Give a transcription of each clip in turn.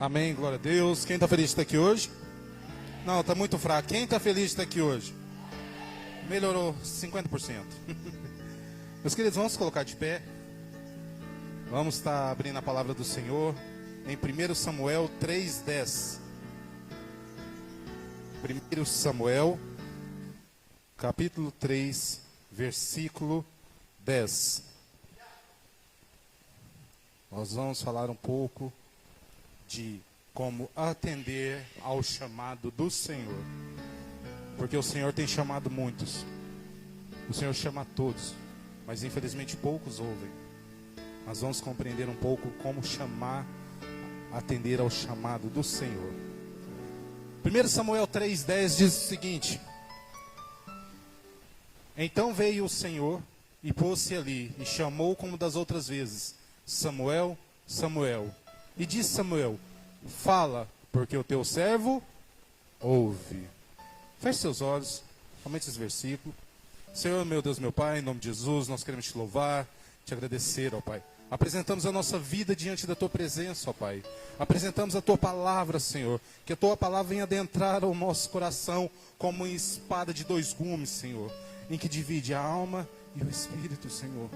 Amém, glória a Deus. Quem está feliz de estar aqui hoje? Não, está muito fraco. Quem está feliz de estar aqui hoje? Melhorou 50%. Meus queridos, vamos colocar de pé. Vamos estar abrindo a palavra do Senhor em 1 Samuel 3:10. 1 Samuel, capítulo 3, versículo 10. Nós vamos falar um pouco de como atender ao chamado do Senhor. Porque o Senhor tem chamado muitos. O Senhor chama a todos, mas infelizmente poucos ouvem. Nós vamos compreender um pouco como atender ao chamado do Senhor. 1 Samuel 3:10 diz o seguinte: Então veio o Senhor e pôs-se ali, e chamou como das outras vezes: Samuel, Samuel. E disse Samuel: Fala, porque o teu servo ouve. Feche seus olhos, somente esse versículo. Senhor, meu Deus, meu Pai, em nome de Jesus, nós queremos te louvar, te agradecer, ó Pai. Apresentamos a nossa vida diante da tua presença, ó Pai. Apresentamos a tua palavra, Senhor. Que a tua palavra venha adentrar ao nosso coração como uma espada de dois gumes, Senhor, em que divide a alma e o espírito, Senhor.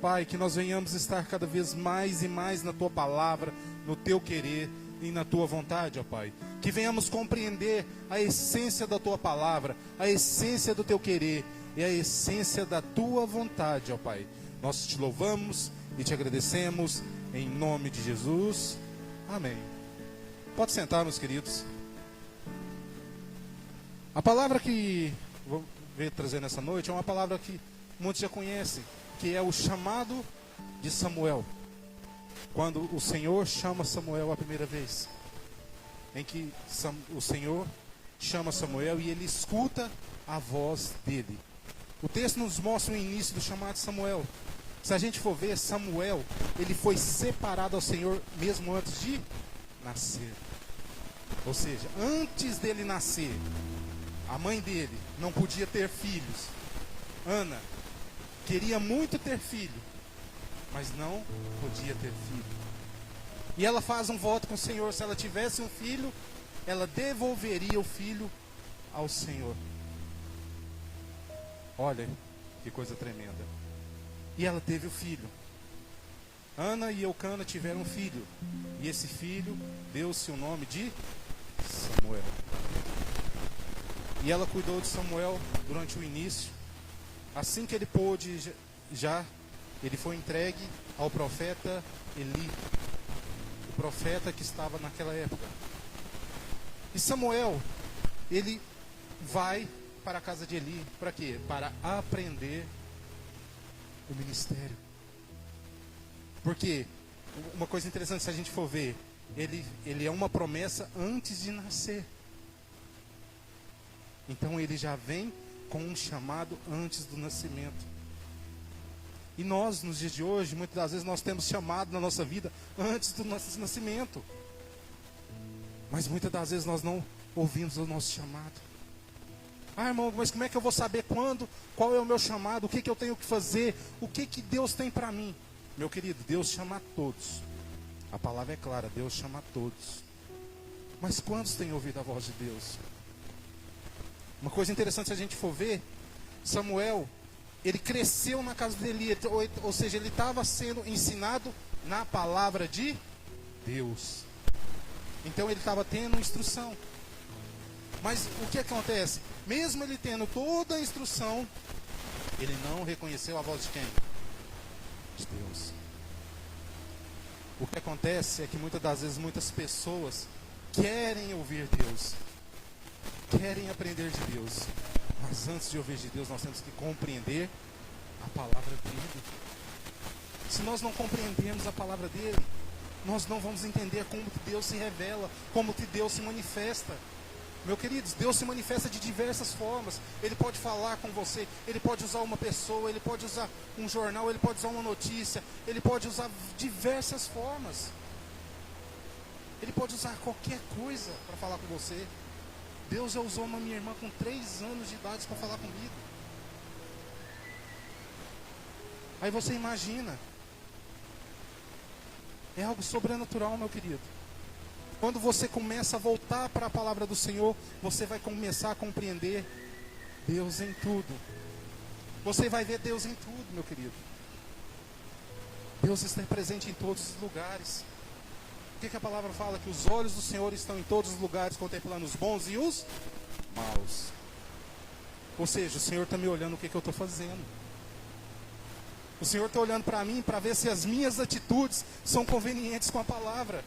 Pai, que nós venhamos estar cada vez mais e mais na tua palavra, no teu querer e na tua vontade, ó Pai. Que venhamos compreender a essência da tua palavra, a essência do teu querer e a essência da tua vontade, ó Pai. Nós te louvamos e te agradecemos em nome de Jesus. Amém. Pode sentar, meus queridos. A palavra que vou trazer nessa noite é uma palavra que muitos já conhecem, que é o chamado de Samuel. Quando o Senhor chama Samuel a primeira vez, em que o Senhor chama Samuel e ele escuta a voz dele. O texto nos mostra o início do chamado de Samuel. Se a gente for ver, Samuel, ele foi separado ao Senhor mesmo antes de nascer. Ou seja, antes dele nascer, a mãe dele não podia ter filhos. Ana queria muito ter filho, mas não podia ter filho. E ela faz um voto com o Senhor: se ela tivesse um filho, ela devolveria o filho ao Senhor. Olha que coisa tremenda. E ela teve o filho. Ana e Eucana tiveram um filho. E esse filho deu-se o nome de Samuel. E ela cuidou de Samuel durante o início. Assim que ele pôde, ele foi entregue ao profeta Eli, o profeta que estava naquela época. E Samuel, ele vai para a casa de Eli, para quê? Para aprender o ministério. Porque uma coisa interessante, se a gente for ver, ele é uma promessa antes de nascer. Então ele já vem com um chamado antes do nascimento. E nós, nos dias de hoje, muitas das vezes nós temos chamado na nossa vida antes do nosso nascimento. Mas muitas das vezes nós não ouvimos o nosso chamado. Ah, irmão, mas como é que eu vou saber quando? Qual é o meu chamado? O que eu tenho que fazer? O que Deus tem para mim? Meu querido, Deus chama a todos. A palavra é clara, Deus chama a todos. Mas quantos têm ouvido a voz de Deus? Uma coisa interessante, se a gente for ver, Samuel, ele cresceu na casa dele, ou seja, ele estava sendo ensinado na palavra de Deus. Então ele estava tendo instrução. Mas o que acontece? Mesmo ele tendo toda a instrução, ele não reconheceu a voz de quem? De Deus. O que acontece é que muitas das vezes muitas pessoas querem ouvir Deus, querem aprender de Deus, mas antes de ouvir de Deus nós temos que compreender a palavra dele. Se nós não compreendermos a palavra dele, nós não vamos entender como que Deus se revela, como que Deus se manifesta. Meu queridos, Deus se manifesta de diversas formas. Ele pode falar com você, ele pode usar uma pessoa, ele pode usar um jornal, ele pode usar uma notícia, ele pode usar diversas formas. Ele pode usar qualquer coisa para falar com você. Deus já usou uma minha irmã com 3 anos de idade para falar comigo. Aí você imagina. É algo sobrenatural, meu querido. Quando você começa a voltar para a palavra do Senhor, você vai começar a compreender Deus em tudo. Você vai ver Deus em tudo, meu querido. Deus está presente em todos os lugares. O que a palavra fala? Que os olhos do Senhor estão em todos os lugares, contemplando os bons e os maus. Ou seja, o Senhor está me olhando o que eu estou fazendo. O Senhor está olhando para mim para ver se as minhas atitudes são convenientes com a palavra.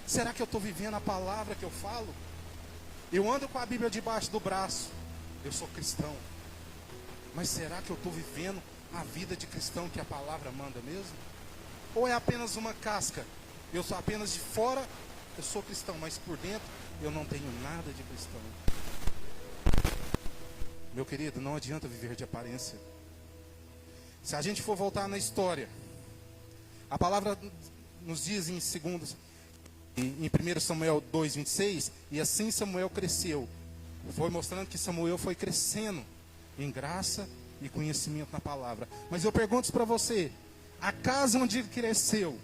Será que eu estou vivendo a palavra que eu falo? Eu ando com a Bíblia debaixo do braço. Eu sou cristão. Mas será que eu estou vivendo a vida de cristão que a palavra manda mesmo? Ou é apenas uma casca? Eu sou apenas de fora, eu sou cristão, mas por dentro eu não tenho nada de cristão. Meu querido, não adianta viver de aparência. Se a gente for voltar na história, a palavra nos diz em 1 Samuel 2:26, e assim Samuel cresceu. Foi mostrando que Samuel foi crescendo em graça e conhecimento na palavra. Mas eu pergunto para você, a casa onde ele cresceu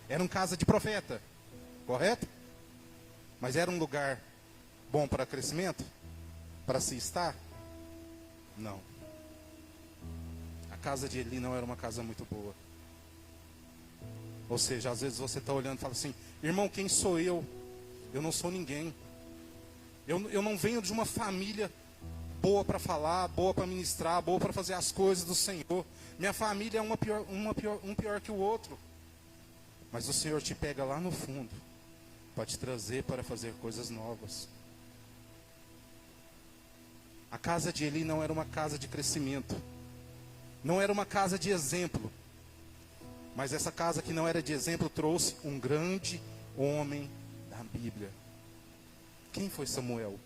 era uma casa de profeta, correto? Mas era um lugar bom para crescimento? Para se estar? Não. A casa de Eli não era uma casa muito boa. Ou seja, às vezes você está olhando e fala assim, irmão, quem sou eu? Eu não sou ninguém. Eu não venho de uma família boa para falar, boa para ministrar, boa para fazer as coisas do Senhor. Minha família é um pior que o outro. Mas o Senhor te pega lá no fundo para te trazer para fazer coisas novas. A casa de Eli não era uma casa de crescimento. Não era uma casa de exemplo. Mas essa casa que não era de exemplo trouxe um grande homem da Bíblia. Quem foi Samuel?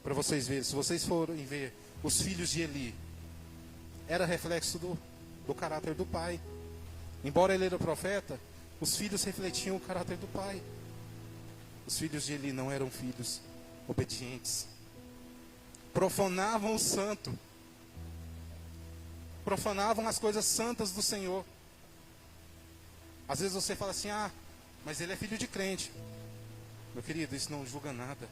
Para vocês verem, se vocês forem ver os filhos de Eli, era reflexo do caráter do pai. Embora ele era profeta, os filhos refletiam o caráter do pai. Os filhos de Eli não eram filhos obedientes. Profanavam o santo. Profanavam as coisas santas do Senhor. Às vezes você fala assim, mas ele é filho de crente. Meu querido, isso não julga nada.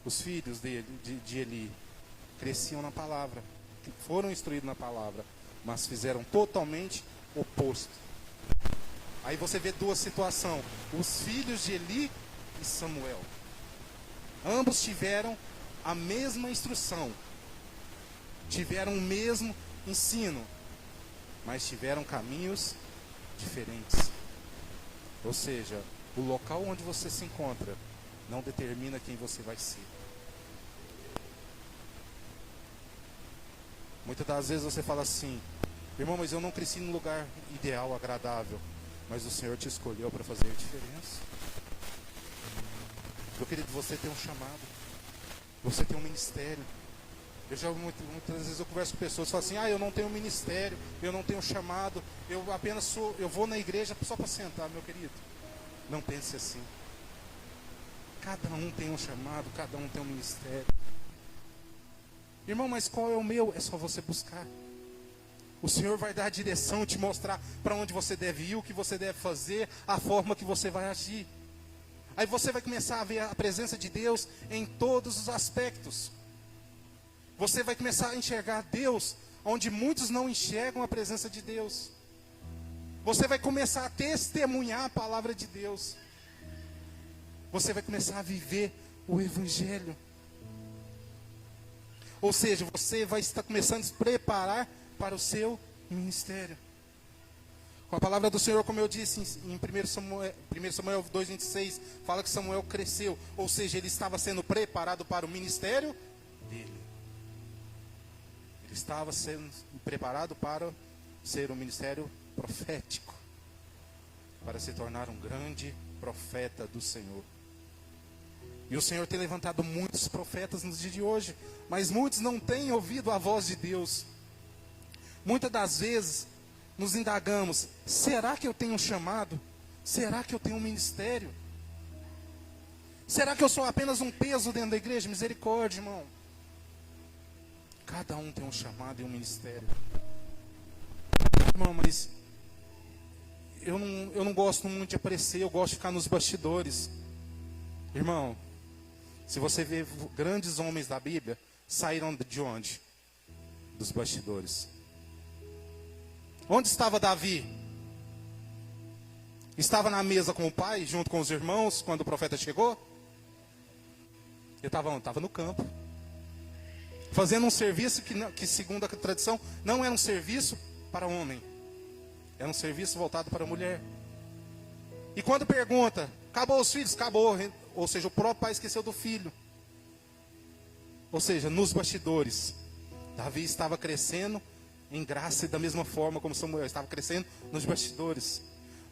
Os filhos de Eli cresciam na palavra, foram instruídos na palavra, mas fizeram totalmente oposto. Aí você vê duas situações, os filhos de Eli e Samuel. Ambos tiveram a mesma instrução, tiveram o mesmo ensino, mas tiveram caminhos diferentes. Ou seja, o local onde você se encontra não determina quem você vai ser. Muitas das vezes você fala assim, irmão, mas eu não cresci num lugar ideal, agradável, mas o Senhor te escolheu para fazer a diferença. Meu querido, você tem um chamado, você tem um ministério. Muitas vezes eu converso com pessoas e falo assim, eu não tenho ministério, eu não tenho chamado, eu vou na igreja só para sentar. Meu querido, não pense assim. Cada um tem um chamado, cada um tem um ministério. Irmão, mas qual é o meu? É só você buscar. O Senhor vai dar a direção, te mostrar para onde você deve ir, o que você deve fazer, a forma que você vai agir. Aí você vai começar a ver a presença de Deus em todos os aspectos. Você vai começar a enxergar Deus onde muitos não enxergam a presença de Deus. Você vai começar a testemunhar a palavra de Deus. Você vai começar a viver o Evangelho. Ou seja, você vai estar começando a se preparar para o seu ministério. Com a palavra do Senhor, como eu disse em 1 Samuel 2:26, fala que Samuel cresceu. Ou seja, ele estava sendo preparado para o ministério dele. Ele estava sendo preparado para ser um ministério profético. Para se tornar um grande profeta do Senhor. E o Senhor tem levantado muitos profetas nos dias de hoje, mas muitos não têm ouvido a voz de Deus. Muitas das vezes nos indagamos, será que eu tenho um chamado? Será que eu tenho um ministério? Será que eu sou apenas um peso dentro da igreja? Misericórdia, irmão. Cada um tem um chamado e um ministério. Irmão, mas eu não gosto muito de aparecer, eu gosto de ficar nos bastidores. Irmão, se você vê grandes homens da Bíblia, saíram de onde? Dos bastidores. Onde estava Davi? Estava na mesa com o pai, junto com os irmãos, quando o profeta chegou? Ele estava onde? Estava no campo. Fazendo um serviço que, segundo a tradição, não era um serviço para homem. Era um serviço voltado para a mulher. E quando pergunta, acabou os filhos? Acabou. Ou seja, o próprio pai esqueceu do filho. Ou seja, nos bastidores, Davi estava crescendo em graça e da mesma forma como Samuel estava crescendo nos bastidores.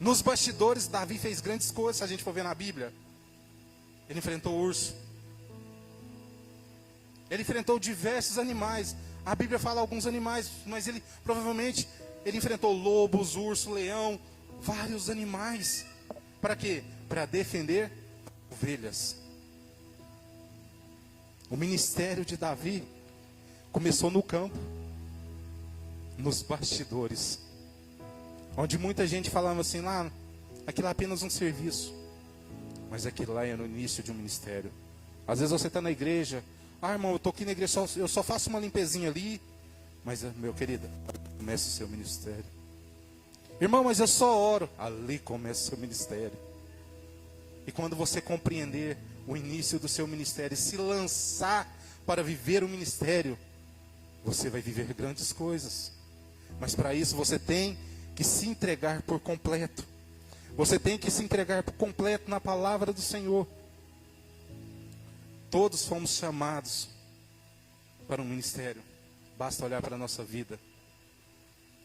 Nos bastidores, Davi fez grandes coisas, se a gente for ver na Bíblia. Ele enfrentou o urso. Ele enfrentou diversos animais. A Bíblia fala alguns animais, mas ele provavelmente enfrentou lobos, urso, leão, vários animais. Para quê? Para defender ovelhas. O ministério de Davi começou no campo, nos bastidores, onde muita gente falava assim, lá, aquilo é apenas um serviço, mas aquilo lá é no início de um ministério. Às vezes você está na igreja, irmão, eu estou aqui na igreja, eu só faço uma limpezinha ali, mas, meu querido, começa o seu ministério. Irmão, mas eu só oro, ali começa o seu ministério. E quando você compreender o início do seu ministério e se lançar para viver o ministério, você vai viver grandes coisas. Mas para isso você tem que se entregar por completo. Você tem que se entregar por completo na palavra do Senhor. Todos fomos chamados para um ministério. Basta olhar para a nossa vida.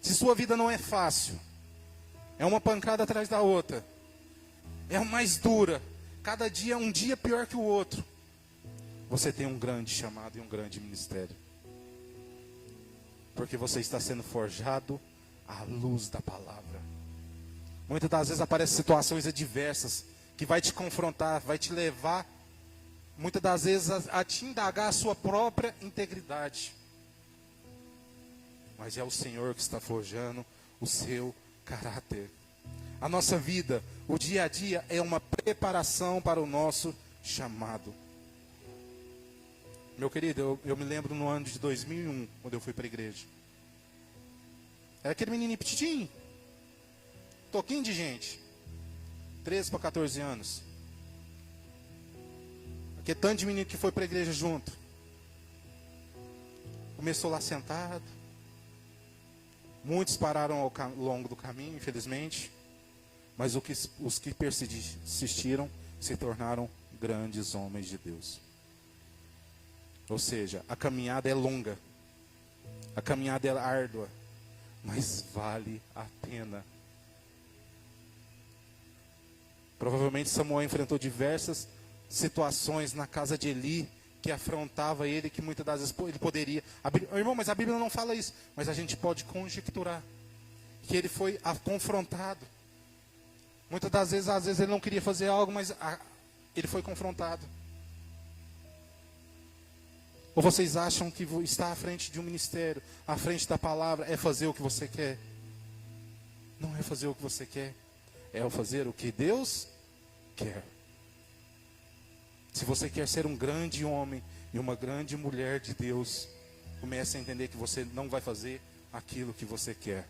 Se sua vida não é fácil, é uma pancada atrás da outra, é a mais dura, cada dia é um dia pior que o outro, você tem um grande chamado e um grande ministério. Porque você está sendo forjado à luz da palavra. Muitas das vezes aparecem situações adversas que vai te confrontar, vai te levar, muitas das vezes, a te indagar a sua própria integridade. Mas é o Senhor que está forjando o seu caráter. A nossa vida, o dia a dia, é uma preparação para o nosso chamado. Meu querido, eu me lembro no ano de 2001, quando eu fui para a igreja. Era aquele menininho petitinho, toquinho de gente, 13 para 14 anos. Aquele tanto de menino que foi para a igreja junto. Começou lá sentado. Muitos pararam ao longo do caminho, infelizmente. Mas os que persistiram se tornaram grandes homens de Deus. Ou seja, a caminhada é longa. A caminhada é árdua. Mas vale a pena. Provavelmente Samuel enfrentou diversas situações na casa de Eli que afrontava ele, que muitas das vezes ele poderia. Irmão, mas a Bíblia não fala isso. Mas a gente pode conjecturar que ele foi confrontado. Muitas das vezes, às vezes ele não queria fazer algo, mas ele foi confrontado. Ou vocês acham que estar à frente de um ministério, à frente da palavra, é fazer o que você quer? Não é fazer o que você quer. É fazer o que Deus quer. Se você quer ser um grande homem e uma grande mulher de Deus, comece a entender que você não vai fazer aquilo que você quer.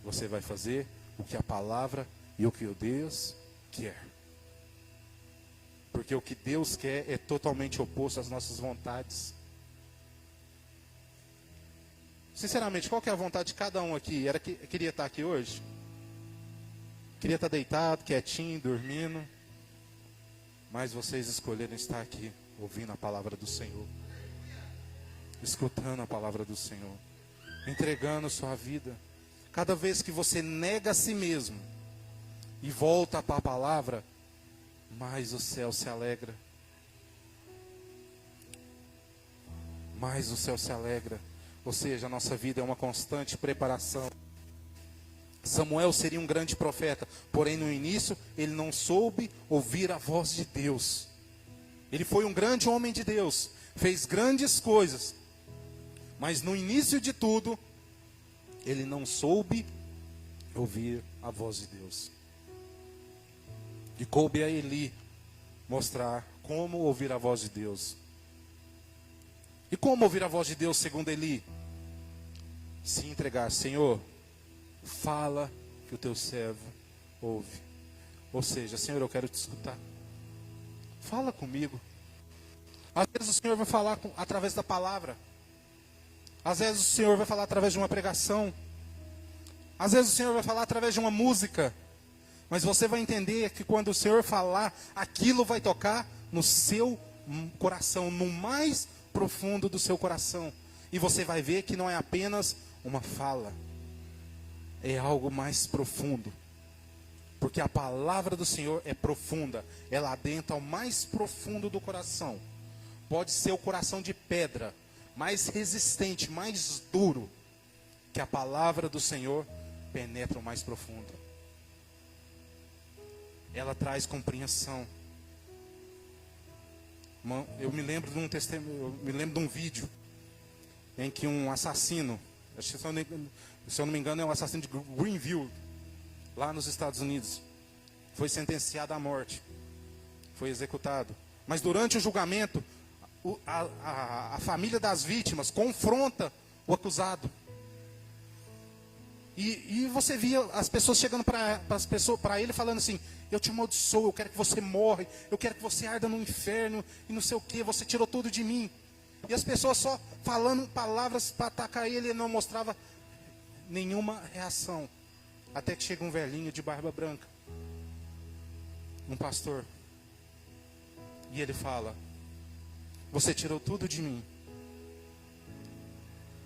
Você vai fazer o que a palavra e o que o Deus quer. Porque o que Deus quer é totalmente oposto às nossas vontades. Sinceramente, qual que é a vontade de cada um aqui? Queria estar aqui hoje? Queria estar deitado, quietinho, dormindo. Mas vocês escolheram estar aqui, ouvindo a palavra do Senhor. Escutando a palavra do Senhor. Entregando sua vida. Cada vez que você nega a si mesmo e volta para a palavra, mais o céu se alegra. Mais o céu se alegra. Ou seja, a nossa vida é uma constante preparação. Samuel seria um grande profeta, porém no início ele não soube ouvir a voz de Deus. Ele foi um grande homem de Deus, fez grandes coisas, mas no início de tudo, ele não soube ouvir a voz de Deus. E coube a Eli mostrar como ouvir a voz de Deus. E como ouvir a voz de Deus, segundo Eli? Se entregar. Senhor, fala que o teu servo ouve. Ou seja, Senhor, eu quero te escutar. Fala comigo. Às vezes o Senhor vai falar através da palavra. Às vezes o Senhor vai falar através de uma pregação. Às vezes o Senhor vai falar através de uma música. Mas você vai entender que quando o Senhor falar, aquilo vai tocar no seu coração, no mais profundo do seu coração. E você vai ver que não é apenas uma fala. É algo mais profundo. Porque a palavra do Senhor é profunda. Ela adentra ao mais profundo do coração. Pode ser o coração de pedra, mais resistente, mais duro, que a palavra do Senhor penetra o mais profundo. Ela traz compreensão. Eu me lembro de um testemunho, eu me lembro de um vídeo em que um assassino, se eu não me engano é um assassino de Greenville, lá nos Estados Unidos, foi sentenciado à morte, foi executado. Mas durante o julgamento, a família das vítimas confronta o acusado. E você via as pessoas chegando para ele falando assim: eu te amaldiçoo, eu quero que você morra, eu quero que você arda no inferno, e não sei o que, você tirou tudo de mim. E as pessoas só falando palavras para atacar ele, ele não mostrava nenhuma reação. Até que chega um velhinho de barba branca, um pastor, e ele fala: você tirou tudo de mim,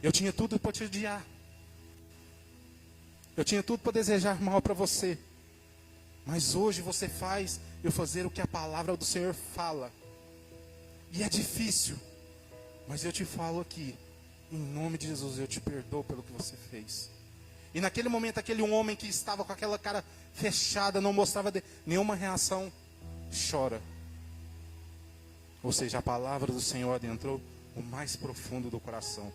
eu tinha tudo para te odiar, eu tinha tudo para desejar mal para você, mas hoje você faz eu fazer o que a palavra do Senhor fala, e é difícil, mas eu te falo aqui, em nome de Jesus, eu te perdoo pelo que você fez. E naquele momento, aquele homem que estava com aquela cara fechada, não mostrava nenhuma reação, chora. Ou seja, a palavra do Senhor adentrou o mais profundo do coração.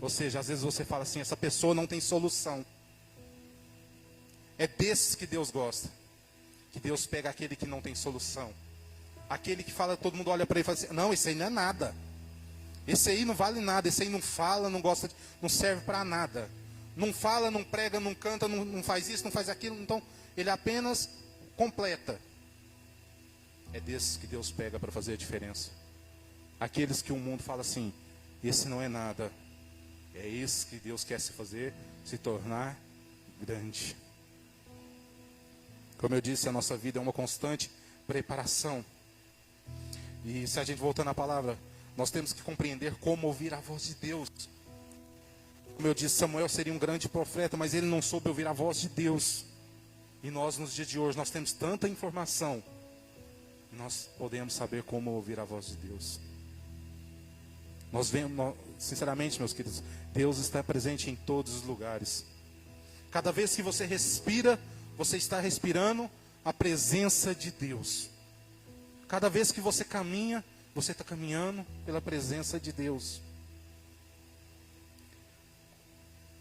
Ou seja, às vezes você fala assim: essa pessoa não tem solução. É desses que Deus gosta. Que Deus pega aquele que não tem solução. Aquele que fala, todo mundo olha para ele e fala assim: não, esse aí não é nada. Esse aí não vale nada, esse aí não fala, não gosta, não serve para nada. Não fala, não prega, não canta, não faz isso, não faz aquilo. Então, ele apenas completa. É desses que Deus pega para fazer a diferença. Aqueles que o mundo fala assim: esse não é nada. É esse que Deus quer se tornar grande. Como eu disse, a nossa vida é uma constante preparação. E se a gente voltar na palavra, nós temos que compreender como ouvir a voz de Deus. Como eu disse, Samuel seria um grande profeta, mas ele não soube ouvir a voz de Deus. E nós, nos dias de hoje, nós temos tanta informação, nós podemos saber como ouvir a voz de Deus. Nós vemos, sinceramente, meus queridos, Deus está presente em todos os lugares. Cada vez que você respira, você está respirando a presença de Deus. Cada vez que você caminha, você está caminhando pela presença de Deus.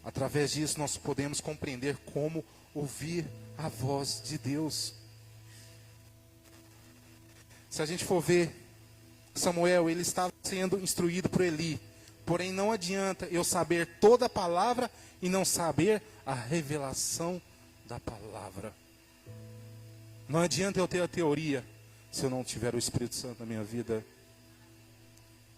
Através disso nós podemos compreender como ouvir a voz de Deus. Se a gente for ver, Samuel, ele estava sendo instruído por Eli. Porém, não adianta eu saber toda a palavra e não saber a revelação da palavra. Não adianta eu ter a teoria se eu não tiver o Espírito Santo na minha vida.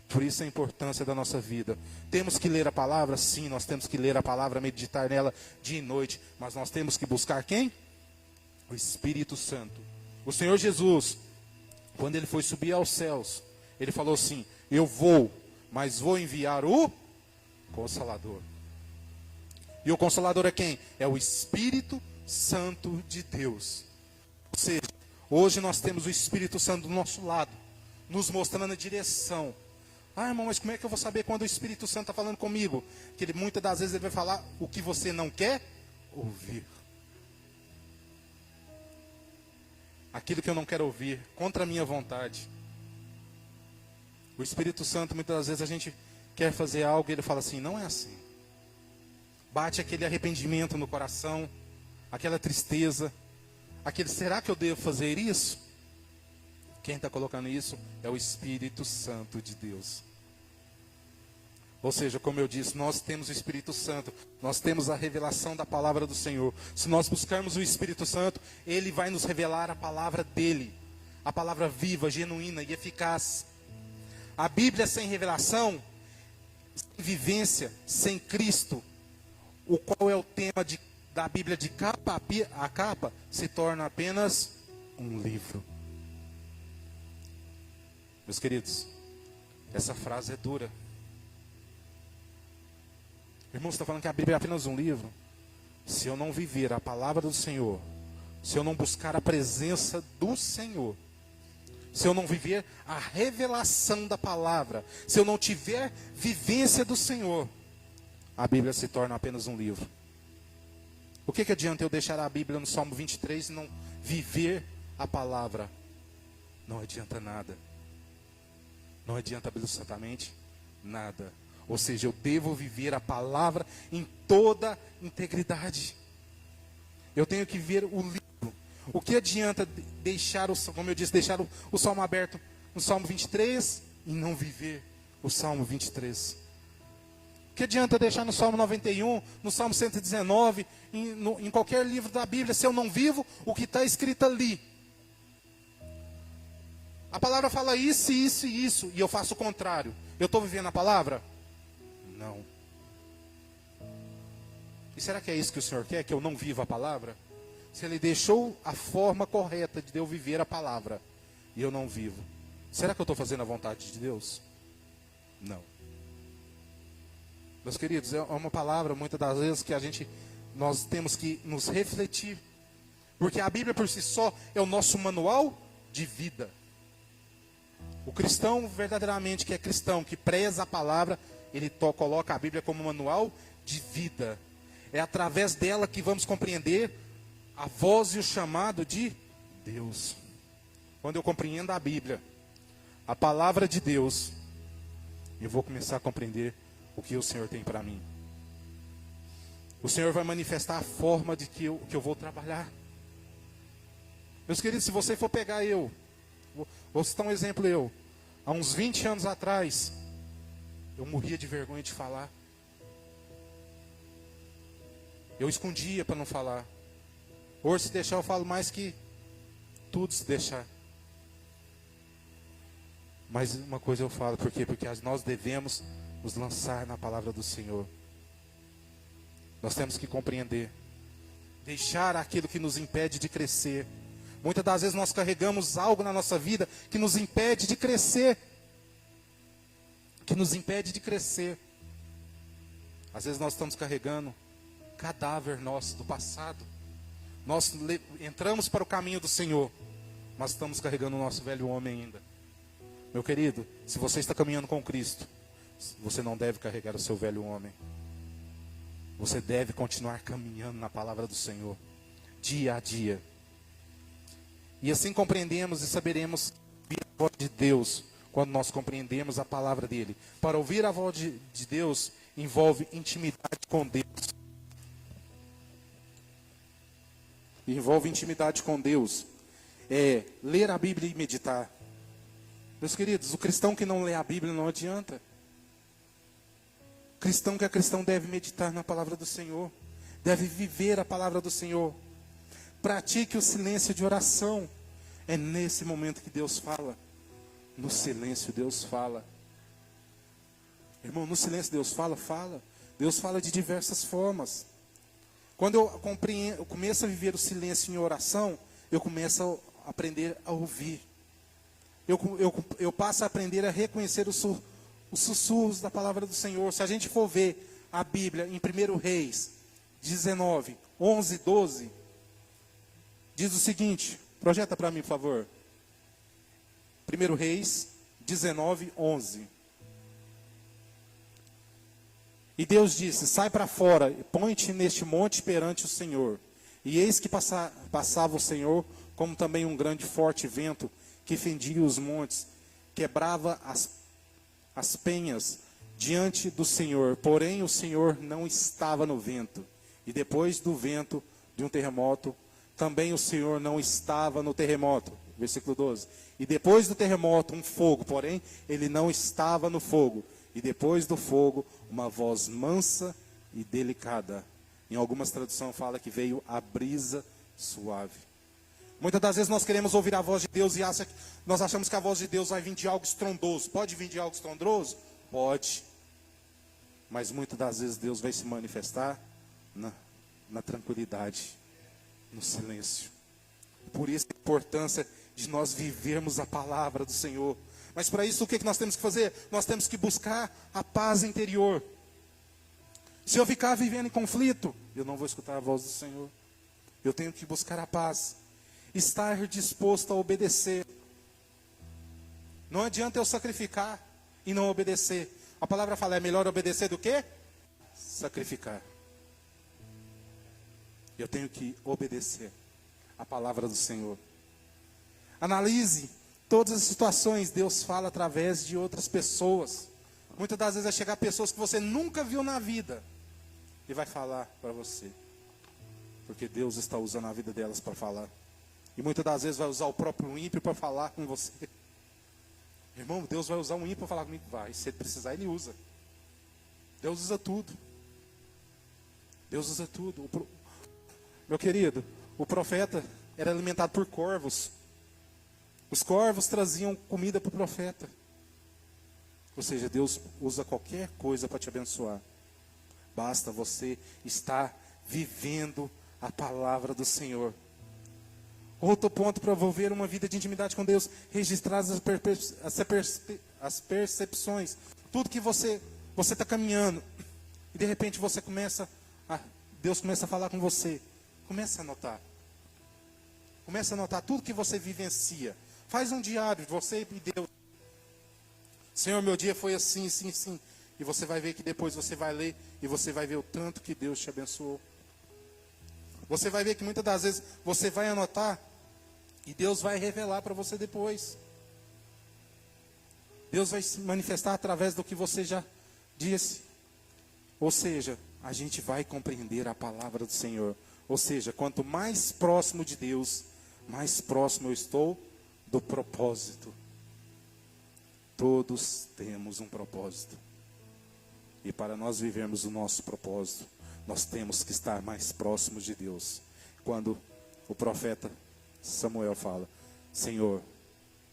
Por isso a importância da nossa vida. Temos que ler a palavra? Sim, nós temos que ler a palavra, meditar nela dia e noite. Mas nós temos que buscar quem? O Espírito Santo. O Senhor Jesus, quando ele foi subir aos céus, ele falou assim: eu vou, mas vou enviar o Consolador. E o Consolador é quem? É o Espírito Santo de Deus. Ou seja, hoje nós temos o Espírito Santo do nosso lado, nos mostrando a direção. Ah, irmão, mas como é que eu vou saber quando o Espírito Santo está falando comigo? Que ele, muitas das vezes ele vai falar o que você não quer ouvir. Aquilo que eu não quero ouvir, contra a minha vontade. O Espírito Santo, muitas das vezes a gente quer fazer algo e ele fala assim: não é assim. bate aquele arrependimento no coração, aquela tristeza, aquele, será que eu devo fazer isso? Quem está colocando isso é o Espírito Santo de Deus. Ou seja, como eu disse, nós temos o Espírito Santo, nós temos a revelação da palavra do Senhor. Se nós buscarmos o Espírito Santo, Ele vai nos revelar a palavra dEle, a palavra viva, genuína e eficaz. A Bíblia sem revelação, sem vivência, sem Cristo, o qual é o tema da Bíblia de capa a capa, se torna apenas um livro. Meus queridos, essa frase é dura. Irmãos, está falando que a Bíblia é apenas um livro. Se eu não viver a palavra do Senhor, se eu não buscar a presença do Senhor, se eu não viver a revelação da palavra, se eu não tiver vivência do Senhor, a Bíblia se torna apenas um livro. O que adianta eu deixar a Bíblia no Salmo 23 e não viver a palavra? Não adianta nada. Não adianta absolutamente nada. Ou seja, eu devo viver a palavra em toda integridade. Eu tenho que ver o livro. O que adianta deixar, como eu disse, deixar o Salmo aberto no Salmo 23 e não viver o Salmo 23? O que adianta deixar no Salmo 91, no Salmo 119, em qualquer livro da Bíblia, se eu não vivo o que está escrito ali? A palavra fala isso, isso e isso, e eu faço o contrário. Eu estou vivendo a palavra? Não. E será que é isso que o Senhor quer? Que eu não viva a palavra? Se Ele deixou a forma correta de eu viver a palavra e eu não vivo, será que eu estou fazendo a vontade de Deus? Não. Meus queridos, é uma palavra muitas das vezes que nós temos que nos refletir, porque a Bíblia por si só é o nosso manual de vida. O cristão verdadeiramente que é cristão, que preza a palavra, ele coloca a Bíblia como manual de vida. É através dela que vamos compreender a voz e o chamado de Deus. Quando eu compreendo a Bíblia, a palavra de Deus, eu vou começar a compreender o que o Senhor tem para mim. O Senhor vai manifestar a forma de que eu vou trabalhar. Meus queridos, se você for pegar vou citar um exemplo há uns 20 anos atrás, eu morria de vergonha de falar. Eu escondia para não falar. Hoje, se deixar, eu falo mais que tudo se deixar. Mas uma coisa eu falo, por quê? Porque nós devemos nos lançar na palavra do Senhor. Nós temos que compreender. Deixar aquilo que nos impede de crescer. Muitas das vezes nós carregamos algo na nossa vida que nos impede de crescer. Que nos impede de crescer. Às vezes nós estamos carregando cadáver nosso do passado. Nós entramos para o caminho do Senhor, mas estamos carregando o nosso velho homem ainda. Meu querido, se você está caminhando com Cristo, você não deve carregar o seu velho homem. Você deve continuar caminhando na palavra do Senhor, dia a dia. E assim compreendemos e saberemos ouvir a voz de Deus, quando nós compreendemos a palavra dele. Para ouvir a voz de Deus, envolve intimidade com Deus. Envolve intimidade com Deus. É ler a Bíblia e meditar. Meus queridos, o cristão que não lê a Bíblia não adianta. O cristão que é cristão deve meditar na palavra do Senhor. Deve viver a palavra do Senhor. Pratique o silêncio de oração. É nesse momento que Deus fala. No silêncio Deus fala. Irmão, no silêncio Deus fala. Deus fala de diversas formas. Quando eu começo a viver o silêncio em oração, eu começo a aprender a ouvir. Eu passo a aprender a reconhecer os sussurros da palavra do Senhor. Se a gente for ver a Bíblia em 1 Reis 19, 11, 12, diz o seguinte, projeta para mim, por favor. 1 Reis 19, 11. E Deus disse, sai para fora, põe-te neste monte perante o Senhor. E eis que passava o Senhor, como também um grande forte vento, que fendia os montes, quebrava as penhas, diante do Senhor, porém o Senhor não estava no vento. E depois do vento, de um terremoto, também o Senhor não estava no terremoto. Versículo 12. E depois do terremoto, um fogo, porém ele não estava no fogo. E depois do fogo, uma voz mansa e delicada. Em algumas traduções fala que veio a brisa suave. Muitas das vezes nós queremos ouvir a voz de Deus e nós achamos que a voz de Deus vai vir de algo estrondoso. Pode vir de algo estrondoso? Pode. Mas muitas das vezes Deus vai se manifestar na tranquilidade, no silêncio. Por isso a importância de nós vivermos a palavra do Senhor. Mas para isso o que nós temos que fazer? Nós temos que buscar a paz interior. Se eu ficar vivendo em conflito, eu não vou escutar a voz do Senhor. Eu tenho que buscar a paz. Estar disposto a obedecer. Não adianta eu sacrificar e não obedecer. A palavra fala, é melhor obedecer do que sacrificar. Eu tenho que obedecer a palavra do Senhor. Analise todas as situações. Deus fala através de outras pessoas. Muitas das vezes vai chegar pessoas que você nunca viu na vida e vai falar para você, porque Deus está usando a vida delas para falar. E muitas das vezes vai usar o próprio ímpio para falar com você. Irmão, Deus vai usar um ímpio para falar comigo? Vai, se ele precisar, ele usa. Deus usa tudo. Deus usa tudo. Meu querido, o profeta era alimentado por corvos. Os corvos traziam comida para o profeta. Ou seja, Deus usa qualquer coisa para te abençoar. Basta você estar vivendo a palavra do Senhor. Outro ponto para envolver uma vida de intimidade com Deus: registrar as percepções. Tudo que você está caminhando e de repente Deus começa a falar com você. Comece a anotar. Comece a anotar tudo que você vivencia. Faz um diário de você e Deus. Senhor, meu dia foi assim, assim, assim. E você vai ver que depois você vai ler e você vai ver o tanto que Deus te abençoou. Você vai ver que muitas das vezes você vai anotar e Deus vai revelar para você depois. Deus vai se manifestar através do que você já disse. Ou seja, a gente vai compreender a palavra do Senhor. Ou seja, quanto mais próximo de Deus, mais próximo eu estou do propósito. Todos temos um propósito. E para nós vivermos o nosso propósito, nós temos que estar mais próximos de Deus. Quando o profeta Samuel fala: Senhor,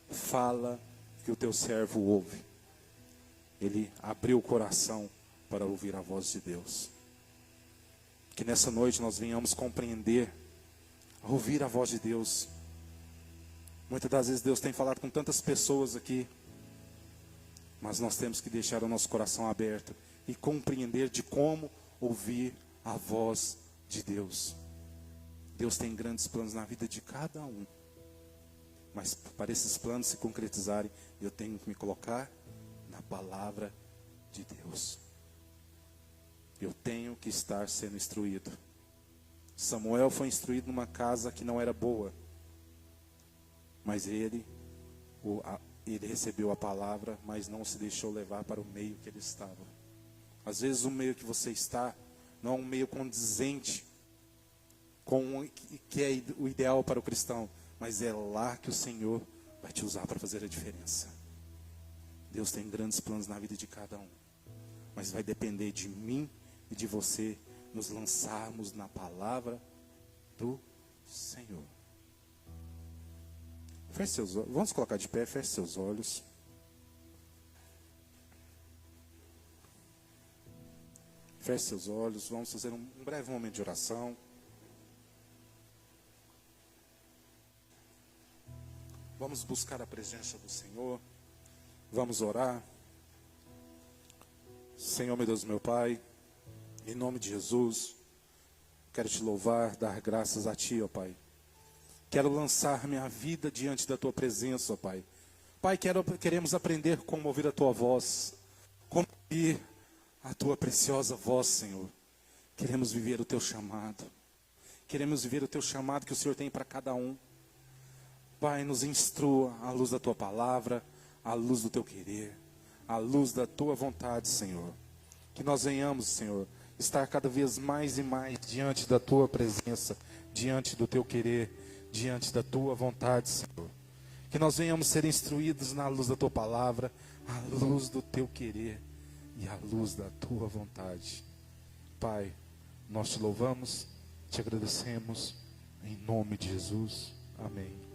fala que o teu servo ouve. Ele abriu o coração para ouvir a voz de Deus. Que nessa noite nós venhamos compreender, ouvir a voz de Deus. Muitas das vezes Deus tem falado com tantas pessoas aqui, mas nós temos que deixar o nosso coração aberto e compreender de como ouvir a voz de Deus. Deus tem grandes planos na vida de cada um. Mas para esses planos se concretizarem, eu tenho que me colocar na palavra de Deus. Eu tenho que estar sendo instruído. Samuel foi instruído numa casa que não era boa. Mas ele recebeu a palavra, mas não se deixou levar para o meio que ele estava. Às vezes o meio que você está não é um meio condizente com o que é o ideal para o cristão, mas é lá que o Senhor vai te usar para fazer a diferença. Deus tem grandes planos na vida de cada um, mas vai depender de mim e de você nos lançarmos na palavra do Senhor. Feche seus olhos. Vamos colocar de pé, feche seus olhos. Feche seus olhos, vamos fazer um breve momento de oração. Vamos buscar a presença do Senhor. Vamos orar. Senhor, meu Deus, meu Pai, em nome de Jesus, quero te louvar, dar graças a Ti, ó Pai. Quero lançar minha vida diante da Tua presença, ó Pai. Pai, queremos aprender como ouvir a Tua voz, como ouvir a Tua preciosa voz, Senhor. Queremos viver o Teu chamado. Queremos viver o Teu chamado que o Senhor tem para cada um. Pai, nos instrua à luz da Tua palavra, à luz do Teu querer, à luz da tua vontade, Senhor. Que nós venhamos, Senhor, estar cada vez mais e mais diante da tua presença, diante do teu querer, diante da tua vontade, Senhor. Que nós venhamos ser instruídos na luz da tua palavra, à luz do teu querer e à luz da tua vontade. Pai, nós te louvamos, te agradecemos, em nome de Jesus. Amém.